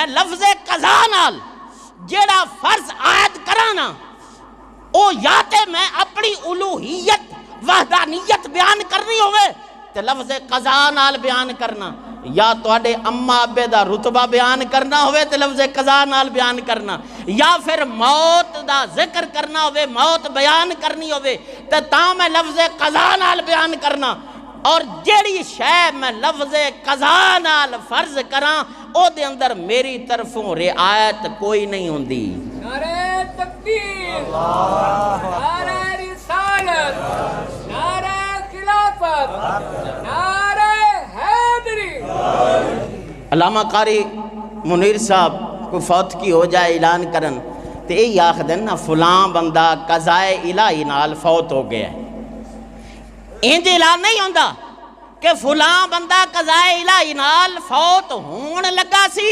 لفظ قضا نال جیڑا فرض عائد کرانا او یا تے میں اپنی الوہیت وحدانیت بیان کرنی ہوئے تے لفظ قضا نال بیان کرنا، یا تواڈے اماں ابے دا رتبہ بیان کرنا ہوئے تے لفظ قضا نال بیان کرنا، یا پھر موت دا ذکر کرنا ہوئے موت بیان کرنی ہوئے تے تاں میں لفظ قضا نال بیان کرنا۔ اور جیڑی شے میں لفظ قضا نال فرض کراں او دے اندر میری طرفوں رعایت کوئی نہیں ہوندی۔ نعرہ تکبیر، نعرہ رسالت، نعرہ خلافت، نعرہ حیدری۔ علامہ قاری منیر صاحب کو فوت کی ہو جائے اعلان کرن تے یہی آخ دن نا فلاں بندہ قضائے الہی نال فوت ہو گیا ہے، انج اعلان نہیں ہوندا کہ فلاں بندہ قضائے الہی نال فوت ہون لگا سی